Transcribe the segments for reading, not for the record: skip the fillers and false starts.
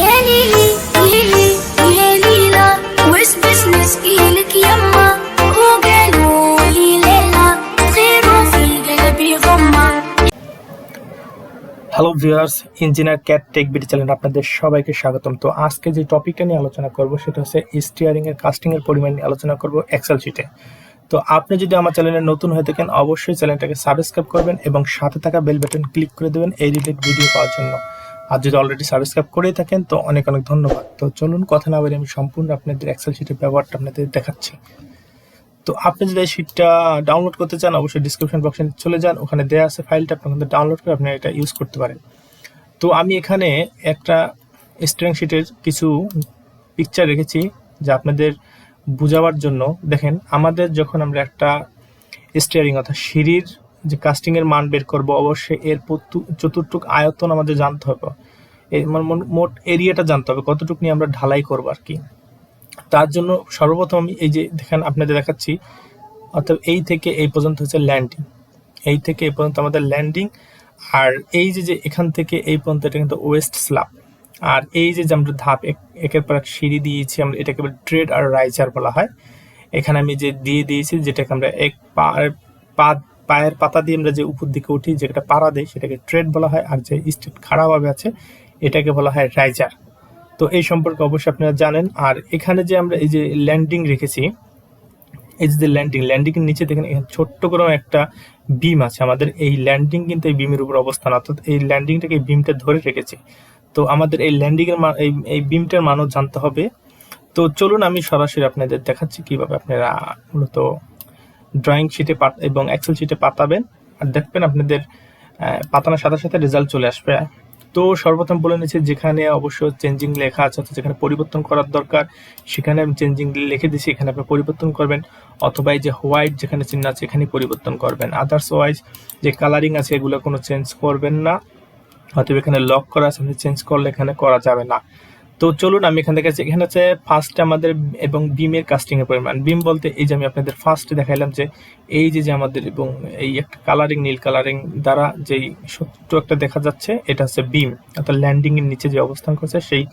يا ليلي ليلي يا ليلى وش بزنس إلك يما وقالوا لي ليلى خيره في قلبي غمة। Hello viewers, engineer cat tech BD চ্যানেলে আপনাদের সবাইকে স্বাগতম। তো আজকে যে টপিকটা নিয়ে আলোচনা করব সেটা হচ্ছে স্টিয়ারিং এর কাস্টিং এর পরিমাণ নিয়ে আলোচনা করব এক্সেল শিটে। তো আপনি যদি আমার চ্যানেলে নতুন হয়ে থাকেন অবশ্যই চ্যানেলটাকে সাবস্ক্রাইব করবেন এবং সাথে থাকা বেল বাটন ক্লিক করে দেবেন এই রিলেটেড ভিডিও পাওয়ার জন্য। আর যদি অলরেডি সাবস্ক্রাইব করেই থাকেন তো অনেক অনেক ধন্যবাদ। তো চলুন কথা না বলে আমি সম্পূর্ণ আপনাদের এক্সেল শিটের ব্যবহারটা আপনাদের দেখাচ্ছি। তো আপনি যদি এই শিটটা ডাউনলোড করতে চান অবশ্যই ডিসক্রিপশন বক্সে চলে যান, ওখানে দেওয়া আছে ফাইলটা, আপনি ডাউনলোড করে আপনি এটা ইউজ করতে পারেন। তো আমি এখানে একটা স্টিয়ারিং শিটের কিছু পিকচার রেখেছি যা আপনাদের বোঝাবার জন্য। দেখেন, আমাদের যখন আমরা একটা স্টিয়ারিং অর্থাৎ সিঁড়ির যে কাস্টিং এর মান বের করব অবশ্যই এর চতুর্থুক আয়তন আমাদের জানতে হবে, মোট এরিয়াটা জানতে হবে কতটুকু নিয়ে আমরা ঢালাই করবো আর কি। তার জন্য সর্বপ্রথম আমি এই যে দেখেন আপনাদের দেখাচ্ছি, অর্থাৎ এই থেকে এই পর্যন্ত হচ্ছে ল্যান্ডিং, এই থেকে এই পর্যন্ত আমাদের ল্যান্ডিং। আর এই যে এখান থেকে এই পর্যন্ত এটা কিন্তু ওয়েস্ট স্ল্যাব। আর এই যে আমরা ধাপ একের পর এক সিঁড়ি দিয়েছি, আমরা এটাকে ট্রেড আর রাইজার বলা হয়। এখানে আমি যে দিয়ে দিয়েছি যেটাকে আমরা এক পায়ের পাতা দিয়ে আমরা যে উপর দিকে উঠি যেটা পাড়া দেয় সেটাকে ট্রেড বলা হয়, আর যে স্ট্রেট খাড়াভাবে আছে এটাকে বলা হয় রাইজার। তো এই সম্পর্কে অবশ্যই আপনারা জানেন। আর এখানে যে আমরা এই যে ল্যান্ডিং রেখেছি, এই যে ল্যান্ডিং এর নিচে দেখেন এখানে ছোট্ট করে একটা বিম আছে আমাদের। এই ল্যান্ডিং কিন্তু এই বিমের উপর অবস্থান, অর্থাৎ এই ল্যান্ডিংটাকে এই বিমটা ধরে রেখেছে। তো আমাদের এই ল্যান্ডিং এর মান এই বিমটার মানও জানতে হবে। তো চলুন আমি সরাসরি আপনাদের দেখাচ্ছি কিভাবে আপনারা মূলত ড্রয়িং শিটে এবং এক্সেল শিটে পাতাবেন। আর দেখবেন আপনাদের পাতানোর সাথে সাথে রেজাল্ট চলে আসবে। তো সর্বপ্রথম বলে নিচ্ছি যেখানে অবশ্য চেঞ্জিং লেখা আছে, যেখানে পরিবর্তন করার দরকার সেখানে আমি চেঞ্জিং লিখে দিচ্ছি, এখানে আপনি পরিবর্তন করবেন। অথবা এই যে হোয়াইট যেখানে চিহ্ন আছে এখানে পরিবর্তন করবেন। আদার্স ওয়াইজ যে কালারিং আছে এগুলো কোনো চেঞ্জ করবেন না, অথবা এখানে লক করা আছে আপনি চেঞ্জ করলে এখানে করা যাবে না। তো চলুন আমি এখান থেকে এখানে হচ্ছে ফার্স্ট আমাদের এবং বিমের কাস্টিং এর পরিমাণ। বিম বলতে এই যে আমি আপনাদের ফার্স্টে দেখাইলাম যে এই যে আমাদের এবং এই একটা কালারিং নীল কালারিং দ্বারা যেই ছোট্ট একটা দেখা যাচ্ছে এটা হচ্ছে বিম, অর্থাৎ ল্যান্ডিং এর নিচে যে অবস্থান করছে সেই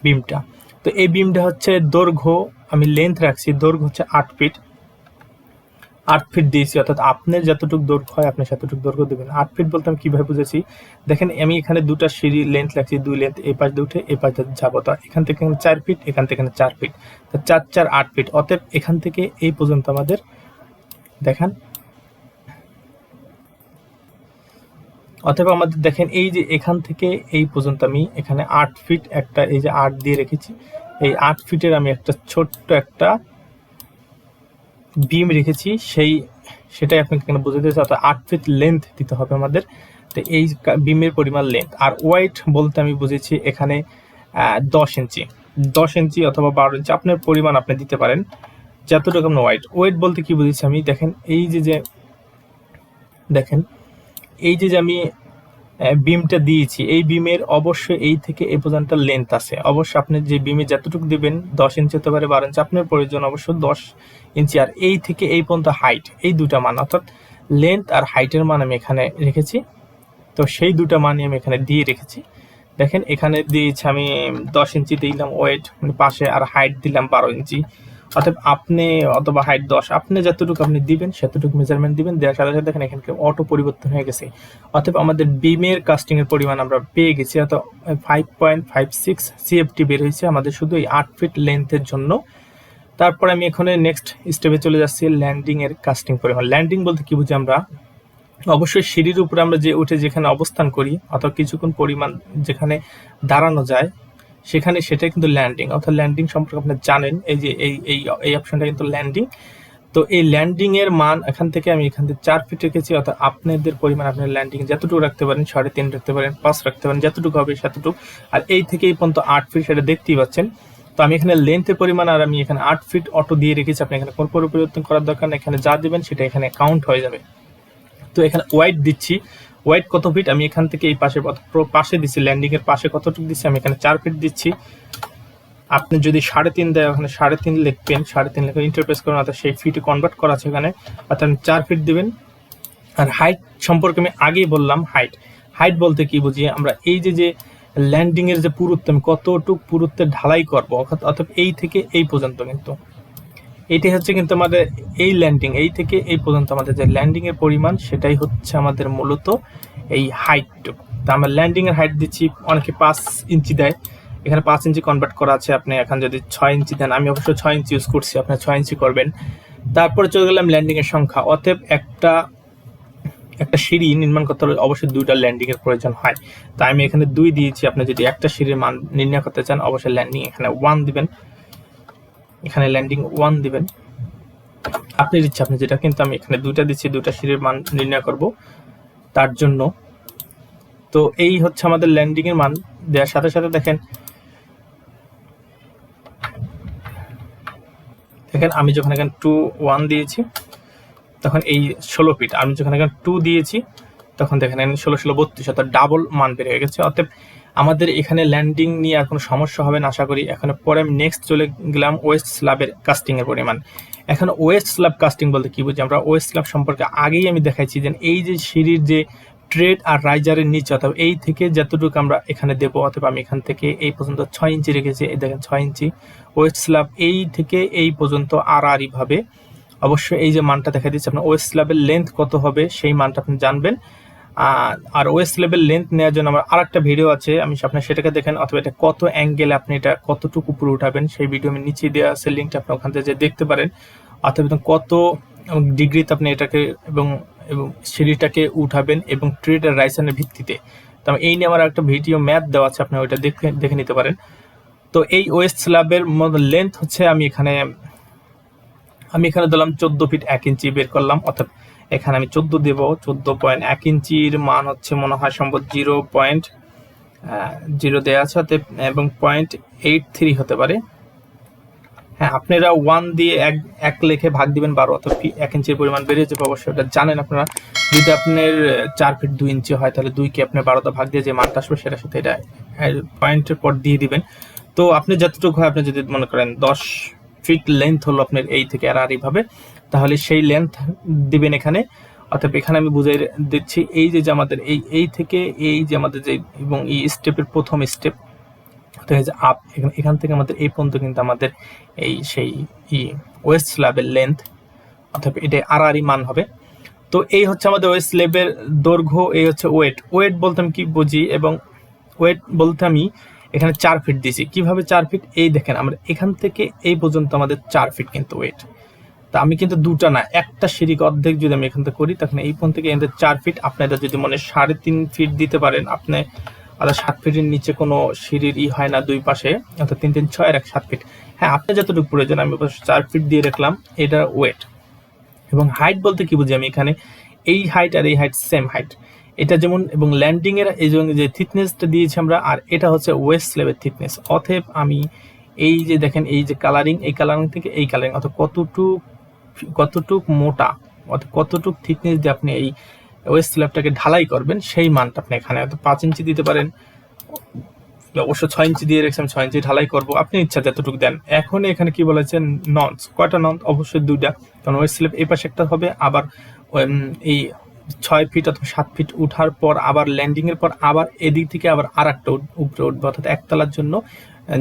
বিমটা। তো এই বিমটা হচ্ছে দৈর্ঘ্য, আমি লেন্থ রাখছি, দৈর্ঘ্য হচ্ছে 8 ফিট, 8 ফিট দিয়েছি, অর্থাৎ আপনার যতটুকু দৈর্ঘ্য হয় আপনি সেতটুকু দৈর্ঘ্য দেবেন। 8 ফিট বলতে আমি কিভাবে বুঝেছি দেখেন, আমি এখানে দুটা সিঁড়ি লেন্থ রাখছি, 2 লেন্থ, এই পাশ দিয়ে উঠে এই পাশ দিয়ে যাবো। তো এখান থেকে 4 ফিট, এখান থেকে 4 ফিট, তো 4 4 8 ফিট। অতএব এখান থেকে এই পর্যন্ত আমাদের দেখেন, অতএব আমাদের দেখেন এই যে এখান থেকে এই পর্যন্ত আমি এখানে 8 ফিট একটা এই যে 8 দিয়ে রেখেছি। এই 8 ফিটের আমি একটা ছোট্ট একটা বিম রেখেছি, সেটাই আপনাকে এখানে বুঝে দিয়েছে, অর্থাৎ 8 ফিট লেন্থ দিতে হবে আমাদের। তো এই বিমের পরিমাণ লেন্থ। আর ওয়াইড বলতে আমি বুঝেছি এখানে 10 ইঞ্চি, 10 ইঞ্চি অথবা 12 ইঞ্চি আপনার পরিমাণ আপনি দিতে পারেন যতটুকু আপনার ওয়েট বলতে কি বুঝেছি আমি দেখেন, এই যে দেখেন এই যে আমি বিমটা দিয়েছি, এই বিমের অবশ্যই এই থেকে এই পর্যন্ত লেন্থ আছে। অবশ্যই আপনি যে বিমে যতটুকু দিবেন 10 ইঞ্চি হতে পারে 12 ইঞ্চি, আপনার প্রয়োজন অবশ্য 10 ইঞ্চি। আর এই থেকে এই পর্যন্ত হাইট, এই দুটা মান অর্থাৎ লেন্থ আর হাইটের মান আমি এখানে রেখেছি। তো সেই দুটা মানই আমি এখানে দিয়ে রেখেছি। দেখেন এখানে দিয়েছি আমি 10 ইঞ্চি দিলাম ওয়েট মানে পাশে, আর হাইট দিলাম 12 ইঞ্চি। অর্থাৎ আপনি অথবা হাইট 10 আপনি যতটুকু আপনি দিবেন সেতটুকু মেজারমেন্ট দিবেন, দেওয়ার সাথে সাথে দেখেন এখানে অটো পরিবর্তন হয়ে গেছে। অর্থাৎ আমাদের বিমের কাস্টিং এর পরিমাণ আমরা পেয়ে গেছি, অর্থাৎ 5.56 সিএফটি বের হয়েছে আমাদের শুধু এই 8 ফিট লেন্থের জন্য। তারপর আমি এখানে নেক্সট স্টেপে চলে যাচ্ছি, ল্যান্ডিং এর কাস্টিং পরিমাণ। ল্যান্ডিং বলতে কি বুঝি আমরা, অবশ্যই সিঁড়ির উপরে আমরা যে উঠে যেখানে অবস্থান করি অথবা কিছুক্ষণ পরিমাণ যেখানে দাঁড়ানো যায় সেখানে সেটাই কিন্তু ল্যান্ডিং। অর্থাৎ ল্যান্ডিং সম্পর্কে আপনি জানেন, এই যে এই অপশনটা কিন্তু ল্যান্ডিং। তো এই ল্যান্ডিং এর মান এখান থেকে 4 ফিট রেখেছি, অর্থাৎ আপনাদের পরিমাণ আপনার ল্যান্ডিং যতটুকু রাখতে পারেন, 3.5 রাখতে পারেন, 5 রাখতে পারেন, যতটুকু হবে সেতটুকু। আর এই থেকে এই পর্যন্ত 8 ফিট সেটা দেখতেই পাচ্ছেন। তো আমি এখানে লেন্থের পরিমাণ আর আমি এখানে 8 ফিট অটো দিয়ে রেখেছি, আপনি এখানে কোনো পরিবর্তন করার দরকার নেই, এখানে যা দিবেন সেটা এখানে কাউন্ট হয়ে যাবে। তো এখানে ওয়াইড দিচ্ছি, ওয়াইড কত ফিট আমি এখান থেকে এই পাশে দিচ্ছি, ল্যান্ডিং এর পাশে কতটুকু দিচ্ছি আমি এখানে 4 ফিট দিচ্ছি। আপনি যদি 3.5 দেয় ওখানে 3.5 লিখবেন, 3.5 লিখে ইন্টারপ্রেস করুন, অর্থাৎ সেই ফিটে কনভার্ট করা আছে এখানে, অর্থাৎ 4 ফিট দিবেন। আর হাইট সম্পর্কে আমি আগেই বললাম, হাইট বলতে কি বুঝি আমরা এই যে ল্যান্ডিং এর যে পুরুত্ব, আমি কতটুক পুরুত্বে ঢালাই করবো, অর্থাৎ এই থেকে এই পর্যন্ত, কিন্তু এইটাই হচ্ছে কিন্তু আমাদের এই ল্যান্ডিং, এই থেকে এই পর্যন্ত আমাদের যে ল্যান্ডিং এর পরিমাণ, সেটাই হচ্ছে আমাদের মূলত এই হাইটটুকু। তা আমরা ল্যান্ডিং এর হাইট দিচ্ছি, অনেকে 5 ইঞ্চি দেয়, এখানে 5 ইঞ্চি কনভার্ট করা আছে। আপনি এখন যদি 6 ইঞ্চি দেন, আমি অবশ্য 6 ইঞ্চি ইউজ করছি, আপনার 6 ইঞ্চি করবেন। তারপরে চলে গেলাম ল্যান্ডিং এর সংখ্যা। অতএব একটা সিঁড়ি নির্মাণ করতে হলে অবশ্যই 2টা ল্যান্ডিং এর প্রয়োজন হয়। তাই আমি এখানে 2 দিয়েছি। আপনি যদি একটা সিঁড়ির মান নির্ণয় করতে চান, অবশ্যই ল্যান্ডিং এখানে 1 দিবেন, এখানে ল্যান্ডিং 1 দিবেন, আপনি ইচ্ছা আপনি যেটা, কিন্তু আমি এখানে 2টা দিচ্ছি, 2টা সিঁড়ির মান নির্ণয় করব তার জন্য। তো এই হচ্ছে আমাদের ল্যান্ডিং এর মান দেওয়ার সাথে সাথে দেখেন আমি যখন এখানে 2 1 দিয়েছি তখন এই 16 ফিট, আমি যখন এখানে 2 দিয়েছি তখন দেখেন 16 16 32, অর্থাৎ ডাবল মান বেড়ে গেছে। অতএব আমাদের এখানে ল্যান্ডিং নিয়ে আর কোনো সমস্যা হবে না আশা করি। এখন পরে আমি নেক্সট চলে গেলাম ওয়েস্ট স্ল্যাবের কাস্টিং এর পরিমাণ। এখন ওয়েস্ট স্ল্যাব কাস্টিং বলতে কি বুঝি আমরা? ওয়েস্ট স্ল্যাব সম্পর্কে আগেই আমি দেখাইছি যে এই যে সিঁড়ির যে ট্রেড আর রাইজারের নিচে, অথবা এই থেকে যতটুকু আমরা এখানে দেবো, অথবা আমি এখান থেকে এই পর্যন্ত 6 ইঞ্চি রেখেছি, এই দেখেন 6 ইঞ্চি ওয়েস্ট স্ল্যাব, এই থেকে এই পর্যন্ত আড়াআড়ি ভাবে। অবশ্যই এই যে মানটা দেখা দিচ্ছে, আপনার ওয়েস্ট স্ল্যাবের লেন্থ কত হবে সেই মানটা আপনি জানবেন। আর ওয়েস্ট স্ল্যাবের লেন্থ নেওয়ার জন্য আমার আরেকটা ভিডিও আছে, আমি আপনার সেটাকে দেখেন, অথবা এটা কত অ্যাঙ্গেলে আপনি এটা কতটুকু উপরে উঠাবেন সেই ভিডিও আমি নিচে দেওয়া আছে, লিঙ্কটা আপনি ওখান থেকে দেখতে পারেন। অথবা কত ডিগ্রিতে আপনি এটাকে এবং সিঁড়িটাকে উঠাবেন এবং ট্রেড আর রাইজারের ভিত্তিতে। তো এই নিয়ে আমার একটা ভিডিও ম্যাথ দেওয়া আছে, আপনি ওইটা দেখে নিতে পারেন। তো এই ওয়েস্ট স্ল্যাবের লেন্থ হচ্ছে আমি এখানে দিলাম 14 ফিট 1 ইঞ্চি বের করলাম, অর্থাৎ এখানে আমি 14 দেব। 14.1 ইঞ্চির মান হচ্ছে মনে হয় সম্ভব 0.0 দেওয়া আছে, এবং 0.83 হতে পারে। হ্যাঁ, আপনারা 1 দিয়ে 1 লেখে ভাগ দিবেন 12, অর্থাৎ 1 ইঞ্চির পরিমাণ বেড়ে যাবে। অবশ্যই এটা জানেন আপনারা। যদি আপনার 4 ফিট 2 ইঞ্চি হয়, তাহলে 2 কে আপনি 12 ভাগ দিয়ে যে মানটা আসবে সেটার সাথে এটা পয়েন্টের পর দিয়ে দিবেন। তো আপনি যতটুকু হয়, আপনি যদি মনে করেন 10 ফিট লেন্থ হলো আপনার এই থেকে আড়াআড়ি ভাবে, তাহলে সেই লেন্থ দিবেন এখানে। অর্থাৎ এখানে আমি বুঝাই দিচ্ছি, এই যে আমাদের এই থেকে এই যে আমাদের যে এবং এই স্টেপের প্রথম স্টেপ আপ, এখান থেকে আমাদের এই পর্যন্ত কিন্তু আমাদের সেই ওয়েস্ট স্ল্যাবের লেন্থ, অর্থাৎ এটা আড়াআড়ি মান হবে। তো এই হচ্ছে আমাদের ওয়েস্ট স্ল্যাবের দৈর্ঘ্য। এই হচ্ছে ওয়েট বলতে আমি কি বুঝি, এবং ওয়েট বলতে আমি এখানে 4 ফিট দিয়েছি। কিভাবে 4 ফিট? এই দেখেন, আমরা এখান থেকে এই পর্যন্ত আমাদের 4 ফিট কিন্তু ওয়েট। তা আমি কিন্তু 2টা না, একটা সিঁড়িকে অর্ধেক যদি আমি এখান থেকে করি, তখন এই পর্যন্ত থেকে এখান থেকে 4 ফিট। আপনারা যদি মনে 3.5 ফিট দিতে পারেন, আপনি 7 ফিটের নিচে কোনো সিঁড়ির হয় না দুই পাশে, অর্থাৎ 3 3 6 আর 7 ফিট। হ্যাঁ, আপনি যতটুকু প্রয়োজন, আমি 4 ফিট দিয়ে রাখলাম। এটা ওয়েট। এবং হাইট বলতে কি বুঝি আমি এখানে? এই হাইট আর এই হাইট সেম হাইট, এটা যেমন। এবং ল্যান্ডিং এর এই যে থিকনেসটা দিয়েছি আমরা, আর এটা হচ্ছে ওয়েস্ট স্ল্যাবের থিকনেস। অতএব আমি এই যে দেখেন, এই যে কালারিং, এই কালারিং থেকে এই কালারিং, অর্থাৎ কতটুক মোটা, অর্থাৎ কতটুক থিকনেস দিয়ে আপনি এই ওয়েস্ট স্ল্যাবটাকে ঢালাই করবেন সেই মানটা আপনি এখানে 5 ইঞ্চি দিতে পারেন। অবশ্য 6 ইঞ্চি দিয়ে রেখেছেন, 6 ইঞ্চি ঢালাই করবো, আপনি ইচ্ছা যতটুকু দেন। এখন এখানে কি বলেছেন? নন্স। কয়টা নন্স? অবশ্যই 2টা, কারণ ওয়েস্ট স্ল্যাব এই পাশে একটা হবে, আবার এই 6 ফিট অথবা 7 ফিট উঠার পর আবার ল্যান্ডিং এর পর আবার এদিক থেকে আবার আরেকটা উপরে উঠবে, অর্থাৎ একতলার জন্য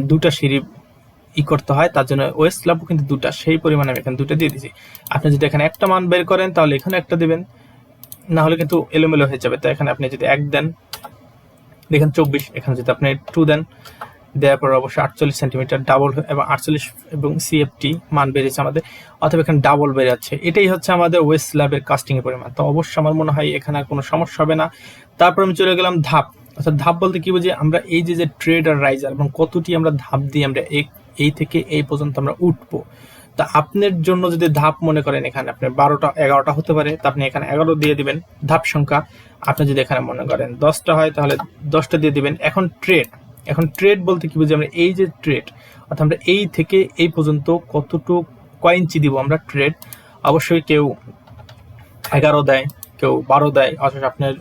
2টা সিঁড়ি করতে হয়। তার জন্য ওয়েস্ট স্ল্যাবও কিন্তু 2টা, সেই পরিমাণে আমি এখানে 2টা দিয়ে দিয়েছি। আপনি যদি এখানে একটা মান বের করেন, তাহলে এখানে একটা দেবেন, না হলে কিন্তু এলোমেলো হয়ে যাবে। তো এখানে আপনি যদি 1 দেন, দেখেন 24। এখানে যদি আপনি 2 দেন, দেওয়ার পর অবশ্যই 48 সেন্টিমিটার ডাবল, এবং 48 এবং সিএফটি মান বেড়েছে আমাদের, অথবা এখানে ডাবল বেড়ে যাচ্ছে। এটাই হচ্ছে আমাদের ওয়েস্ট স্ল্যাবের কাস্টিং এর পরিমাণ। তো অবশ্যই আমার মনে হয় এখানে আর কোনো সমস্যা হবে না। তারপর আমি চলে গেলাম ধাপ। অর্থাৎ ধাপ বলতে কি বুঝি? আমরা এই যে ট্রেড আর রাইজার, এবং কতটি আমরা ধাপ দিয়ে আমরা এই থেকে এই পর্যন্ত আমরা উঠবো। তা আপনার জন্য যদি ধাপ মনে করেন এখানে আপনি 12টা 11টা হতে পারে, তা আপনি এখানে 11 দিয়ে দিবেন ধাপ সংখ্যা। আপনি যদি এখানে মনে করেন 10টা হয়, তাহলে 10টা দিয়ে দিবেন। এখন ট্রেড বলতে কি বুঝি? আমরা এই যে ট্রেড, অর্থাৎ আমরা এই থেকে এই পর্যন্ত কয় ইঞ্চি দিব আমরা ট্রেড। অবশ্যই কেউ 11 দেয়, কেউ 12 দেয়, অথবা আপনার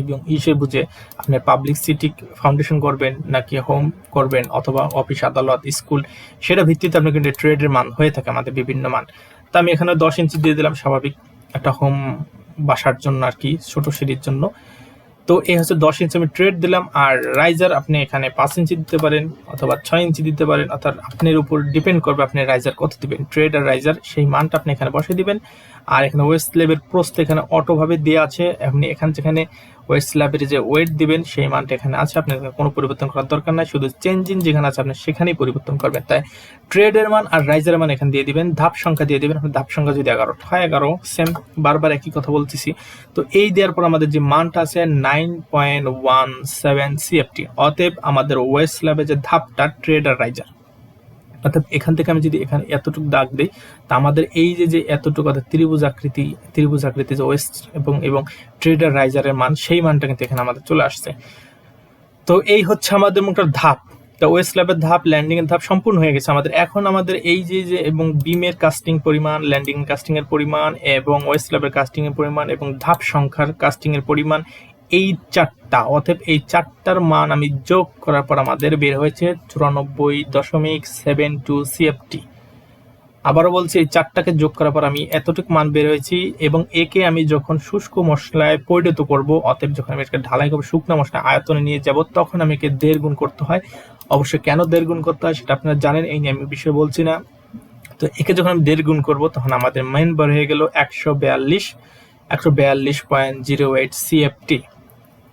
এবং বুঝে আপনি পাবলিক সিটি ফাউন্ডেশন করবেন নাকি হোম করবেন, অথবা অফিস আদালত স্কুল, সেটা ভিত্তিতে আপনি কিন্তু ট্রেডের মান হয়ে থাকে আমাদের বিভিন্ন মান। তো আমি এখানে 10 ইঞ্চি দিয়ে দিলাম, স্বাভাবিক একটা হোম বাসার জন্য আর কি, ছোট সিঁড়ির জন্য। তো এই হচ্ছে 10 ইঞ্চি আমি ট্রেড দিলাম। আর রাইজার আপনি এখানে 5 ইঞ্চি দিতে পারেন অথবা 6 ইঞ্চি দিতে পারেন, অর্থাৎ আপনার উপর ডিপেন্ড করবে আপনি রাইজার কত দিবেন। ট্রেড আর রাইজার সেই মানটা আপনি এখানে বসিয়ে দিবেন। আর এখানে ওয়েস্ট স্ল্যাবের প্রস্থ এখানে অটোভাবে দেওয়া আছে। আপনি এখানে যেখানে ওয়েস্ট স্ল্যাবের যে ওয়েট দিবেন সেই মানটা এখানে আছে, আপনার কোনো পরিবর্তন করার দরকার নাই, শুধু চেঞ্জিং যেখানে আছে আপনি সেখানেই পরিবর্তন করবেন। তাই ট্রেডের মান আর রাইজারের মান এখানে দিয়ে দিবেন, ধাপ সংখ্যা দিয়ে দিবেন। আপনার ধাপ সংখ্যা যদি 11 হয় 11, সেম, বারবার একই কথা বলতেছি। তো এই দেওয়ার পর আমাদের যে মানটা আছে 9.17 CFT, অতএব আমাদের ওয়েস্ট স্ল্যাবে যে ধাপটা ট্রেড আর রাইজার, অর্থাৎ এখান থেকে আমি যদি এখানে এতটুকু দাগ দিই, তা আমাদের এই যে এতটুকু অর্থাৎ ত্রিভুজ আকৃতি যে ওয়েস্ট এবং ট্রেডার রাইজারের মান, সেই মানটা কিন্তু এখানে আমাদের চলে আসছে। তো এই হচ্ছে আমাদের মোট ধাপ। তো ওয়েস্ট স্ল্যাবের ধাপ, ল্যান্ডিং এর ধাপ সম্পূর্ণ হয়ে গেছে আমাদের। এখন আমাদের এই যে এবং বিমের কাস্টিং পরিমাণ, ল্যান্ডিং কাস্টিং এর পরিমাণ এবং ওয়েস্ট স্ল্যাবের কাস্টিং এর পরিমাণ এবং ধাপ সংখ্যার কাস্টিং এর পরিমাণ, এই চারটা, অতএব এই চারটার মান আমি যোগ করার পর আমাদের বের হয়েছে 94.72 CFT। আবারও বলছি, এই চারটাকে যোগ করার পর আমি এতটুকু মান বের হয়েছি। এবং একে আমি যখন শুষ্ক মশলায় পরিণত করব, অতএব যখন আমি এটাকে ঢালাই করবো, শুকনো মশলা আয়তনে নিয়ে যাব, তখন আমি একে 1.5 গুণ করতে হয়। অবশ্যই কেন 1.5 গুণ করতে হয় সেটা আপনারা জানেন, এই নিয়ে আমি বিষয় বলছি না। তো একে যখন আমি 1.5 গুণ করবো, তখন আমাদের মেইন বার হয়ে গেল 142.08 CFT।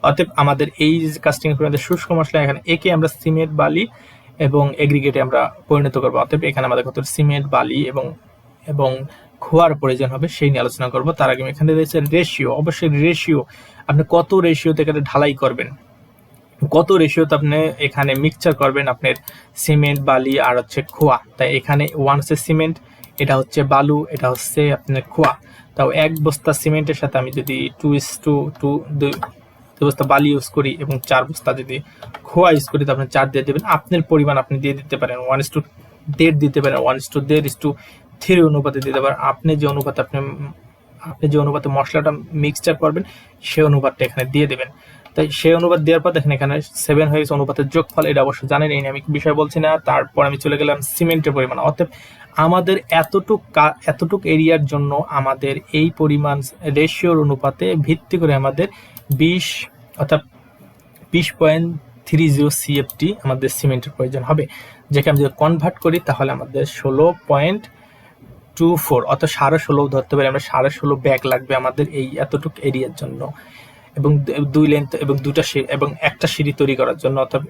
অতএব আমাদের এই যে কাস্টিং এর পরিমাণ শুষ্ক মশলা, এখানে একে আমরা সিমেন্ট, বালি এবং এগ্রিগেটে আমরা পরিণত করবো। অতএব এখানে আমাদের কত সিমেন্ট, বালি এবং খোয়ার প্রয়োজন হবে সেই নিয়ে আলোচনা করবো। তার আগে এখানে রয়েছে রেশিও। অবশ্যই রেশিও, আপনি কত রেশিওতে এখানে ঢালাই করবেন, কত রেশিওতে আপনি এখানে মিক্সচার করবেন আপনার সিমেন্ট, বালি আর হচ্ছে খোয়া। তাই এখানে 1 হচ্ছে সিমেন্ট, এটা হচ্ছে বালু, এটা হচ্ছে আপনার খোয়া। তাও 1 বস্তা সিমেন্টের সাথে আমি যদি 2 বস্তা বালি ইউজ করি এবং 4 বস্তা যদি খোয়া ইউজ করি, তো আপনি 4 দিয়ে দেবেন। আপনার পরিমাণ আপনি দিয়ে দিতে পারেন 1:1.5 দিতে পারেন, 1:1.5:3 অনুপাতে দিতে পারেন। আপনি যে অনুপাতে মশলাটা মিক্সচার করবেন সেই অনুপাতটা এখানে দিয়ে দেবেন। তাই সেই অনুপাত দেওয়ার পর দেখেন এখানে 7 হয়ে গেছে অনুপাতের যোগফল। এটা অবশ্য জানেন, এই নিয়ে আমি বিষয় বলছি না। তারপর আমি চলে গেলাম সিমেন্টের পরিমাণ। অতএব আমাদের এতটুক এরিয়ার জন্য আমাদের এই পরিমাণ রেশিওর অনুপাতে ভিত্তি করে আমাদের 20.30 CFT আমাদের সিমেন্টের প্রয়োজন হবে। যেটা আমি যদি কনভার্ট করি তাহলে আমাদের 16.24 অর্থাৎ 16.5 ধরতে পারি আমরা, 16.5 ব্যাগ লাগবে আমাদের এই এতটুক এরিয়ার জন্য। এবং 2 লেন্থ এবং 2টা সিঁড়ি এবং একটা সিঁড়ি তৈরি করার জন্য, অর্থাৎ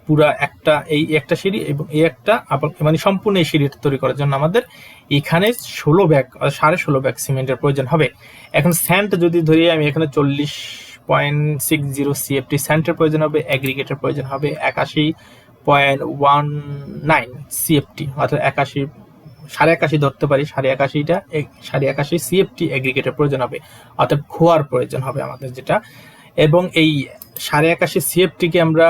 পুরা একটা সিঁড়ি এবং এই একটা, মানে সম্পূর্ণ এই সিঁড়িটা তৈরি করার জন্য আমাদের এখানে 16 ব্যাগ 16.5 ব্যাগ সিমেন্টের প্রয়োজন হবে। এখন স্যান্ড যদি ধরি আমি, এখানে 40.60 CFT স্যান্ডের প্রয়োজন হবে। এগ্রিগেটের প্রয়োজন হবে 81.19 CFT, অর্থাৎ 81 ধরতে পারি, 81 CFT এগ্রিগেটের প্রয়োজন হবে, অর্থাৎ খোয়ার প্রয়োজন হবে আমাদের যেটা। এবং এই 81 CFT কে আমরা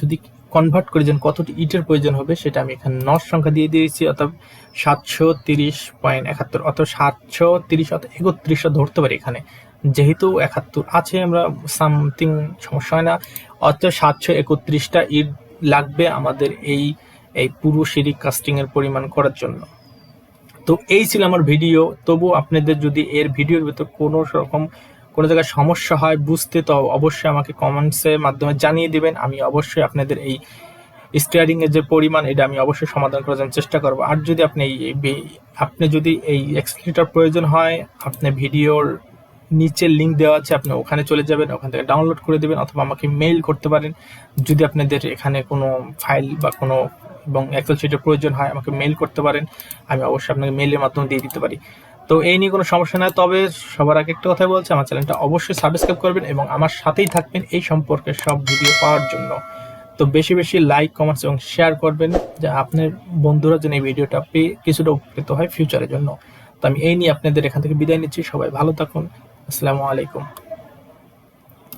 যদি কনভার্ট করি যে কতটি ইটের প্রয়োজন হবে, সেটা আমি এখানে 9 সংখ্যা দিয়ে দিয়েছি, অর্থাৎ 730.71, অর্থাৎ 730 অর্থাৎ 31 ধরতে পারি এখানে, যেহেতু 71 আছে আমরা সামথিং সমস্যা হয় না। অর্থাৎ 731টা ইট লাগবে আমাদের এই পুরো সিঁড়ি কাস্টিং এর পরিমাণ করার জন্য। তো এই ছিল আমার ভিডিও। তবু আপনাদের যদি এর ভিডিওর ভিতর কোনো জায়গায় সমস্যা হয় বুঝতে, তো অবশ্যই আমাকে কমেন্টসের মাধ্যমে জানিয়ে দিবেন। আমি অবশ্যই আপনাদের এই স্টিয়ারিং এর যে পরিমাণ, এটা আমি অবশ্যই সমাধান করার জন্য চেষ্টা করবো। আর যদি আপনি যদি এই এক্সক্লিটার প্রয়োজন হয়, আপনি ভিডিওর নিচে লিঙ্ক দেওয়া আছে, আপনি ওখানে চলে যাবেন, ওখান থেকে ডাউনলোড করে দেবেন, অথবা আমাকে মেইল করতে পারেন। যদি আপনাদের এখানে কোনো ফাইল বা কোনো এবং এক্সেল শিটের প্রয়োজন হয়, আমাকে মেইল করতে পারেন, আমি অবশ্যই আপনাকে মেইলের মাধ্যমে দিয়ে দিতে পারি। তো এই নিয়ে কোনো সমস্যা নয়। তবে সবার আগে একটা কথা বলছি, আমার চ্যানেলটা অবশ্যই সাবস্ক্রাইব করবেন এবং আমার সাথেই থাকবেন এই সম্পর্কে সব ভিডিও পাওয়ার জন্য। তো বেশি বেশি লাইক, কমেন্টস এবং শেয়ার করবেন, যে আপনার বন্ধুরা যেন এই ভিডিওটা পেয়ে কিছুটা উপকৃত হয় ফিউচারের জন্য। তো আমি এই নিয়ে আপনাদের এখান থেকে বিদায় নিচ্ছি। সবাই ভালো থাকুন। আসসালামু আলাইকুম।